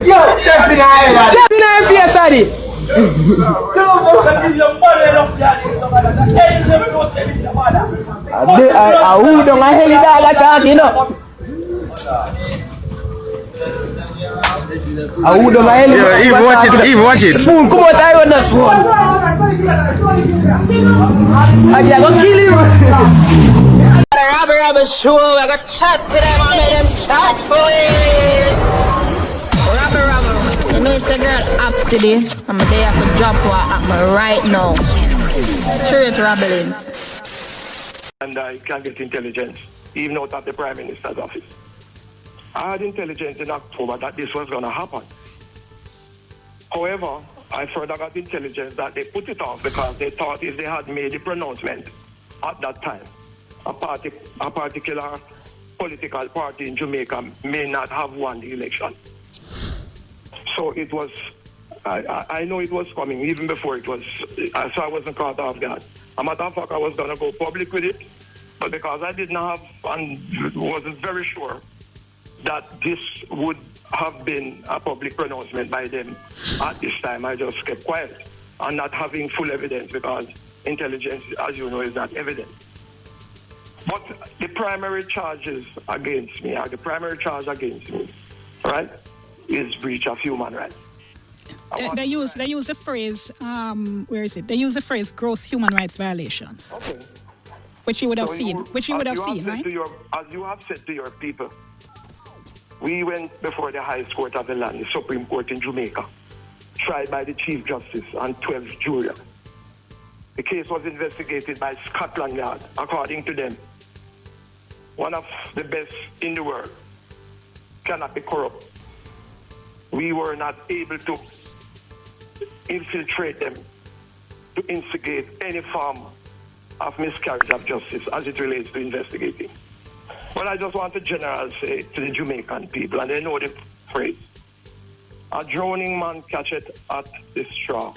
Yo, step in the eye. Step in the face, Adi. Who don't I heli dog attack, you know? Who don't I heli? Yeah, Eve, watch it. Spoon, come out, I want the spoon. I'm gonna kill you. Rabble Rabble show, I got chat to them, I made them chat for it. Rabble Rabble, you know it's a girl up today. I'm there for drop what at right now. Straight rabbling. And I can get intelligence, even out of the Prime Minister's office. I had intelligence in October that this was going to happen. However, I further got intelligence that they put it off because they thought if they had made the pronouncement at that time, a particular political party in Jamaica may not have won the election. So it was, I know it was coming even before it was, so I wasn't caught off guard. As a matter of fact, I was going to go public with it, but because I didn't have and wasn't very sure that this would have been a public pronouncement by them at this time, I just kept quiet and not having full evidence because intelligence, as you know, is not evidence. But the primary charges against me, right, is breach of human rights. They use the phrase, where is it? They use the phrase gross human rights violations. Okay. Which you would have seen. Right? As you have said to your people, we went before the highest court of the land, the Supreme Court in Jamaica, tried by the Chief Justice and 12 jurors. The case was investigated by Scotland Yard, according to them. One of the best in the world, cannot be corrupt. We were not able to infiltrate them, to instigate any form of miscarriage of justice as it relates to investigating. But I just want to generally say to the Jamaican people, and they know the phrase, a drowning man catcheth at the straw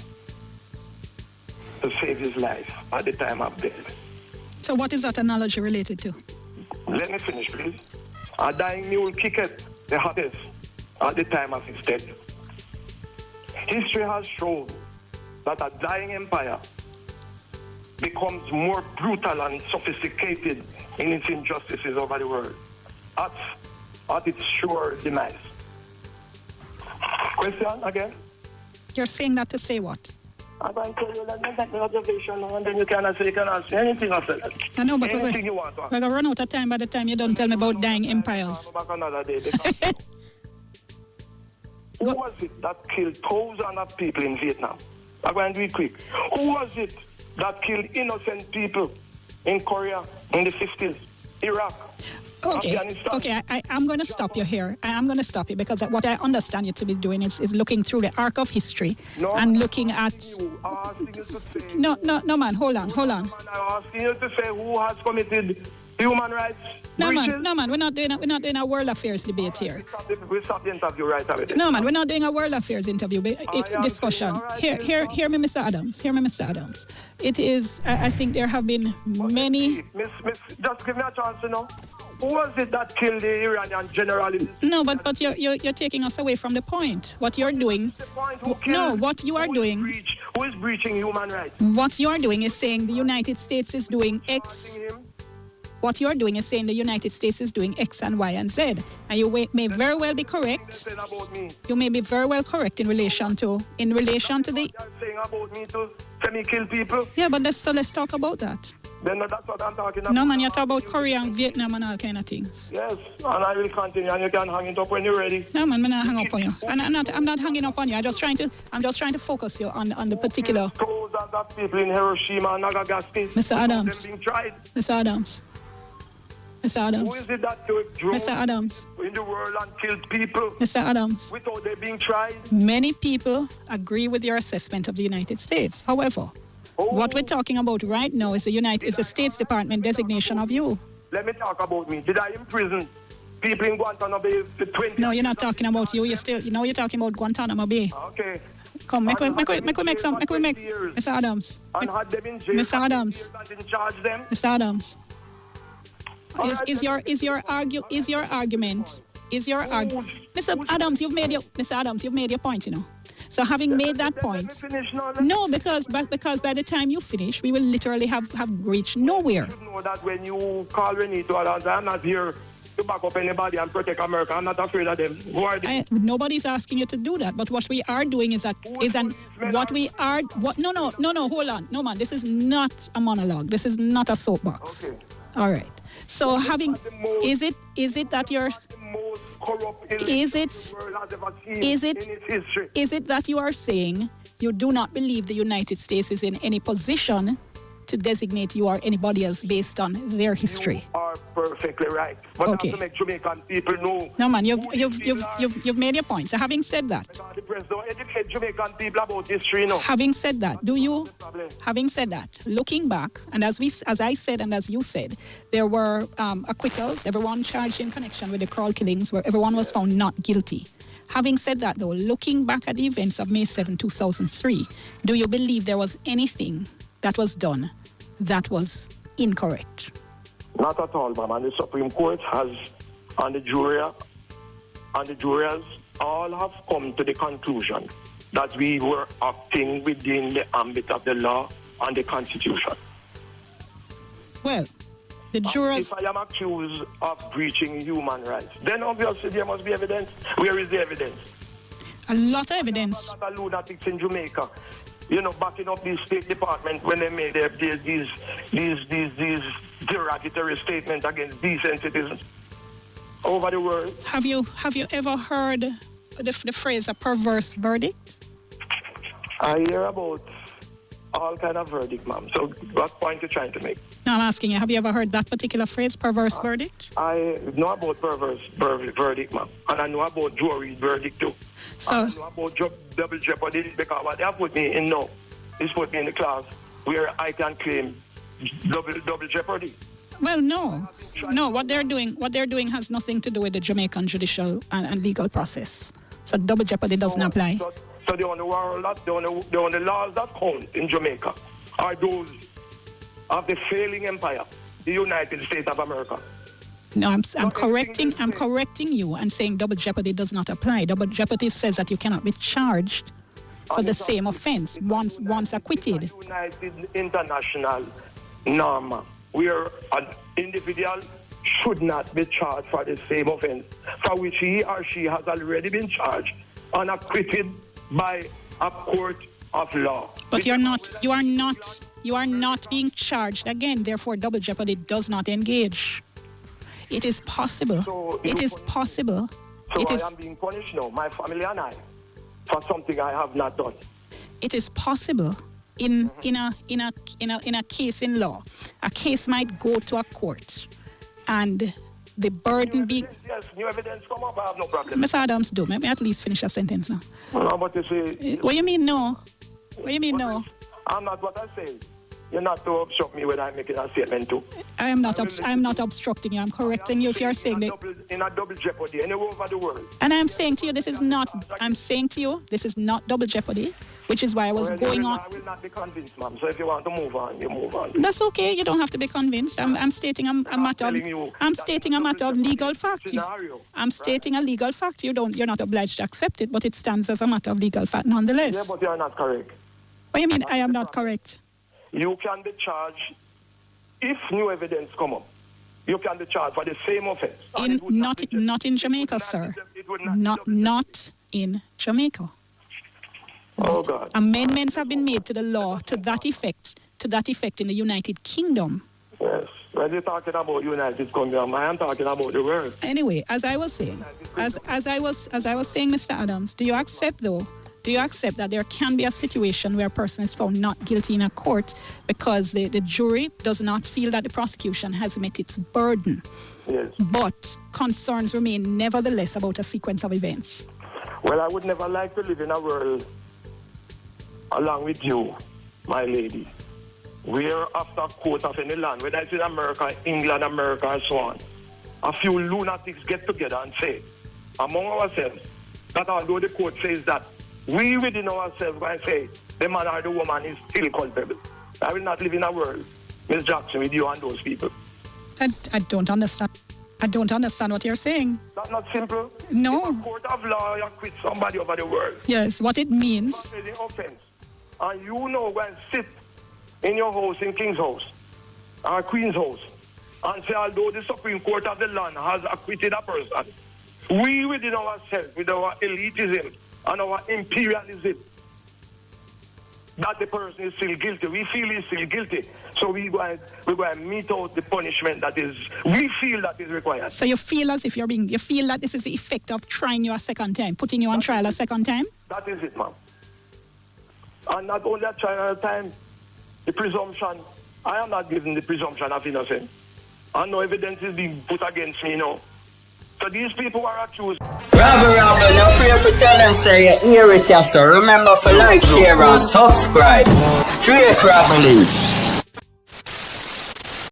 to save his life at the time of death. So what is that analogy related to? Let me finish, please. A dying mule kicketh the hottest at the time of his death. History has shown that a dying empire becomes more brutal and sophisticated in its injustices over the world at its sure demise. Question again? You're saying that to say what? I'm going to tell you that that's an observation now, and then you can ask me anything after that. I know, but anything you want to ask. we're going to run out of time by the time you don't tell me about dying empires. Back another day. Who was it that killed thousands of people in Vietnam? I'm going to do it quick. Who was it that killed innocent people in Korea in the 50s, Iraq, Afghanistan? Okay, I'm going to stop you here. I'm going to stop you because what I understand you to be doing is looking through the arc of history and looking at... No, man, hold on. I'm asking you to say who has committed human rights breaches? No, man, we're not doing a world affairs debate here. We'll stop the interview right away. No, man, we're not doing a world affairs discussion. Hear me, Mr. Adams. It is, I think there have been many... Miss, just give me a chance to know. Who was it that killed the Iranian general? No, but you're taking us away from the point. What you're doing... what you are doing... Who is breaching human rights? What you are doing is saying the United States is doing X... What you're doing is saying the United States is doing X and Y and Z. And you may very well be correct. You may be very well correct in relation to the... Saying about me to me kill people? Yeah, but let's talk about that. Then that's what I'm talking about. No, man, you're talking about Korea and Vietnam and all kind of things. Yes, and I will continue, and you can hang it up when you're ready. No, man, I'm not hang up on you. And I'm not hanging up on you. I'm just trying to focus you on the particular... Thousands of people in Hiroshima and Nagasaki. Mr. Adams. Being tried. Mr. Adams. Who is it that drove Mr. Adams. in the world and killed people? Mr. Adams. Without they being tried? Many people agree with your assessment of the United States. However, what we're talking about right now is the States Department designation of you. Let me talk about me. Did I imprison people in Guantanamo Bay for 20 No, you're not talking about you. You're talking about Guantanamo Bay. Okay. Come, make we make Mr. Adams. And had them in jail Mr. Adams. and didn't charge them? Mr. Adams. Is your argument is your argument. Mr. Adams, you've made your point, you know. So having made that point, no, because by the time you finish, we will literally have reached nowhere. You know that when you call Reneto Adams, I'm not here to back up anybody and protect America. I'm not afraid of them. Who are they? Nobody's asking you to do that. But what we are doing is hold on. No, man, this is not a monologue. This is not a soapbox. Okay. All right. So is it that you're is it that you are saying you do not believe the United States is in any position to designate you or anybody else based on their history? You are perfectly right. But okay. I have to make Jamaican people know. No, man, you've made your point. So having said that, The press don't educate Jamaican people about history, no. Having said that, looking back, and as I said and as you said, there were acquittals, everyone charged in connection with the Kraal killings, where everyone was found not guilty. Having said that, though, looking back at the events of May 7, 2003, do you believe there was anything that was done that was incorrect? Not at all, ma'am. And the Supreme Court has, and the jurors all have come to the conclusion that we were acting within the ambit of the law and the Constitution. Well, the jurors... If I am accused of breaching human rights, then obviously there must be evidence. Where is the evidence? A lot of evidence. A lot of lunatics in Jamaica, backing up the State Department when they made these derogatory statements against decent citizens over the world. Have you ever heard the phrase "a perverse verdict"? I hear about all kind of verdict, ma'am. So what point are you trying to make? No, I'm asking you, have you ever heard that particular phrase, perverse verdict? I know about perverse verdict, ma'am. And I know about jury verdict too. So, I know about double jeopardy, because what they have put me in now is put me in the class where I can claim double jeopardy. Well, no. What they're doing has nothing to do with the Jamaican judicial and legal process. So double jeopardy doesn't apply. So the only laws that count in Jamaica are those of the failing empire, the United States of America. No, I'm correcting you and saying double jeopardy does not apply. Double jeopardy says that you cannot be charged for the same offense once acquitted. United international norm where an individual should not be charged for the same offense for which he or she has already been charged and acquitted by a court of law. But you are not being charged again. Therefore, double jeopardy does not engage. It is possible. So I am being punished now, my family and I, for something I have not done. It is possible in a case in law. A case might go to a court, and the burden be. Yes, new evidence come up. I have no problem. Mr. Adams, let me at least finish a sentence now. No, but you say. What you mean no? What you mean no? I'm not what I say. You're not to obstruct me when I'm making a statement too. I'm not obstructing you. I'm correcting you if you're saying that. In a double jeopardy anywhere over the world. And I'm saying to you, this is not double jeopardy, which is why I was going on. I will not be convinced, ma'am. So if you want to move on, you move on. That's okay. You don't have to be convinced. I'm stating a matter of legal fact. I'm stating a legal fact. You're not obliged to accept it, but it stands as a matter of legal fact nonetheless. Yeah, but you are not correct. What do you mean I am not correct? You can be charged if new evidence come up. You can be charged for the same offense. Not in Jamaica, sir. Not in Jamaica. Oh God. Amendments have been made to the law to that effect in the United Kingdom. Yes. When you're talking about United Kingdom, I am talking about the world. Anyway, as I was saying, Mr. Adams, do you accept that there can be a situation where a person is found not guilty in a court because the jury does not feel that the prosecution has met its burden? Yes. But concerns remain nevertheless about a sequence of events? Well, I would never like to live in a world along with you, my lady, where after court of any land, whether it's in America, England, America, and so on, a few lunatics get together and say, among ourselves, that although the court says that, we within ourselves going to say the man or the woman is still culpable. I will not live in a world, Ms. Jackson, with you and those people. I don't understand. I don't understand what you're saying. That's not simple. No. If a court of law you acquit somebody over the world. Yes, what it means. That's the offense. And you know when sit in your house in King's house or Queen's house and say although the Supreme Court of the land has acquitted a person, we within ourselves, with our elitism and our imperialism, that the person is still guilty. We feel he's still guilty. So we're going to meet out the punishment that we feel that is required. So you feel as if you feel that this is the effect of trying you a second time, putting you on trial a second time? That is it, ma'am. And not only a trial at a time, the presumption, I am not giving the presumption of innocence. And no evidence is being put against me, no. So these people are accused. Rabble Rabble, no fear for tell them say you hear it, yes, so remember for like, share and subscribe. Straight Rabble.